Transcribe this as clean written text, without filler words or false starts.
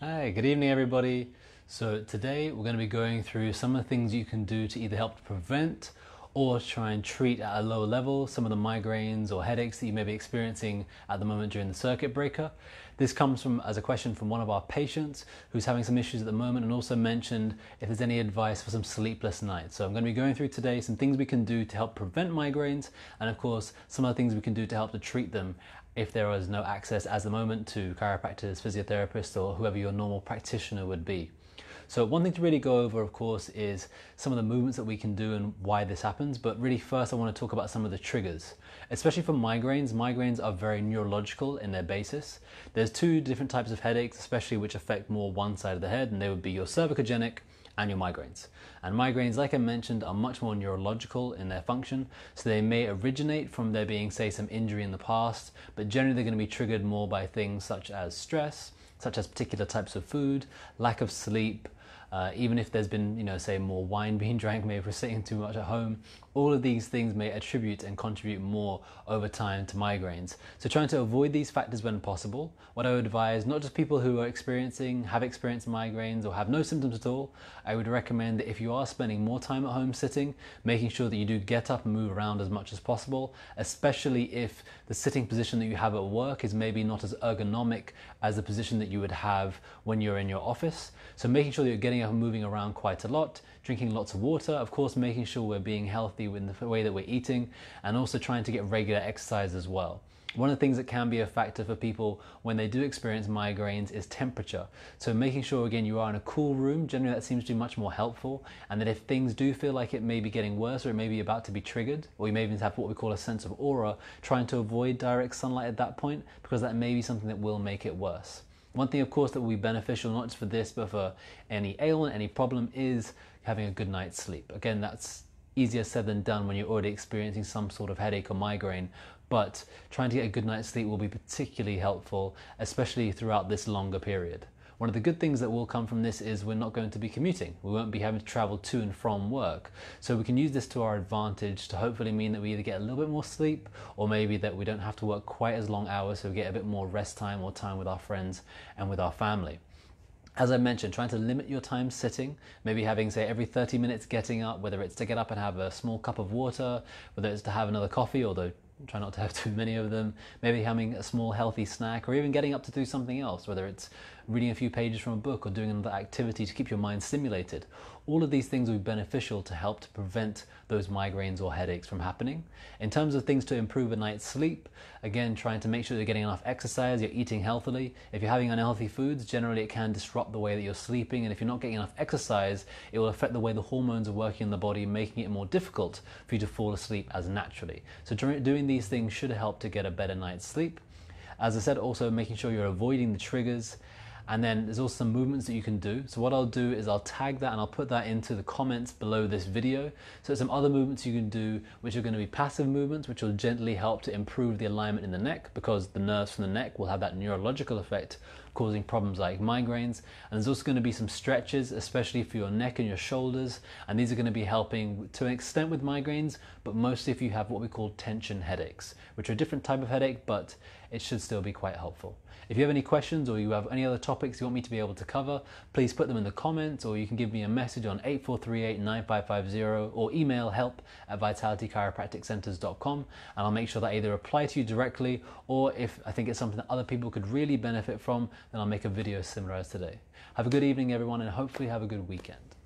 Hi, good evening everybody. So today we're going to be going through some of the things you can do to either help to prevent or try and treat at a lower level some of the migraines or headaches that you may be experiencing at the moment during the circuit breaker. This comes from as a question from one of our patients who's having some issues at the moment, and also mentioned if there's any advice for some sleepless nights. So I'm going to be going through today some things we can do to help prevent migraines, and of course some other things we can do to help to treat them if there is no access at the moment to chiropractors, physiotherapists, or whoever your normal practitioner would be. So one thing to really go over, of course, is some of the movements that we can do and why this happens. But really first I want to talk about some of the triggers. Especially for migraines, migraines are very neurological in their basis. There's two different types of headaches, especially which affect more one side of the head, and they would be your cervicogenic and your migraines. And migraines, like I mentioned, are much more neurological in their function, so they may originate from there being, say, some injury in the past, but generally they're going to be triggered more by things such as stress, such as particular types of food, lack of sleep, even if there's been, say more wine being drank, maybe if we're sitting too much at home. All of these things may attribute and contribute more over time to migraines. So trying to avoid these factors when possible. What I would advise, not just people who are have experienced migraines or have no symptoms at all, I would recommend that if you are spending more time at home sitting, making sure that you do get up and move around as much as possible, especially if the sitting position that you have at work is maybe not as ergonomic as the position that you would have when you're in your office. So making sure that you're getting up and moving around quite a lot, drinking lots of water, of course making sure we're being healthy in the way that we're eating, and also trying to get regular exercise as well. One of the things that can be a factor for people when they do experience migraines is temperature. So making sure, again, you are in a cool room, generally that seems to be much more helpful, and that if things do feel like it may be getting worse or it may be about to be triggered, or you may even have what we call a sense of aura, trying to avoid direct sunlight at that point, because that may be something that will make it worse. One thing, of course, that will be beneficial, not just for this, but for any ailment, any problem, is having a good night's sleep. Again, that's easier said than done when you're already experiencing some sort of headache or migraine, but trying to get a good night's sleep will be particularly helpful, especially throughout this longer period. One of the good things that will come from this is we're not going to be commuting. We won't be having to travel to and from work. So we can use this to our advantage to hopefully mean that we either get a little bit more sleep, or maybe that we don't have to work quite as long hours, so we get a bit more rest time or time with our friends and with our family. As I mentioned, trying to limit your time sitting, maybe having, say, every 30 minutes getting up, whether it's to get up and have a small cup of water, whether it's to have another coffee, although try not to have too many of them, maybe having a small healthy snack, or even getting up to do something else, whether it's reading a few pages from a book or doing another activity to keep your mind stimulated. All of these things will be beneficial to help to prevent those migraines or headaches from happening. In terms of things to improve a night's sleep, again, trying to make sure you're getting enough exercise, you're eating healthily. If you're having unhealthy foods, generally it can disrupt the way that you're sleeping, and if you're not getting enough exercise, it will affect the way the hormones are working in the body, making it more difficult for you to fall asleep as naturally. So doing these things should help to get a better night's sleep. As I said, also making sure you're avoiding the triggers. And then there's also some movements that you can do. So what I'll do is I'll tag that and I'll put that into the comments below this video. So some other movements you can do, which are going to be passive movements, which will gently help to improve the alignment in the neck, because the nerves from the neck will have that neurological effect, causing problems like migraines. And there's also going to be some stretches, especially for your neck and your shoulders. And these are going to be helping to an extent with migraines, but mostly if you have what we call tension headaches, which are a different type of headache, but it should still be quite helpful. If you have any questions or you have any other topics you want me to be able to cover, please put them in the comments, or you can give me a message on 8438-9550 or email help@vitalitychiropracticcenters.com, and I'll make sure that I either reply to you directly, or if I think it's something that other people could really benefit from, then I'll make a video similar as today. Have a good evening everyone, and hopefully have a good weekend.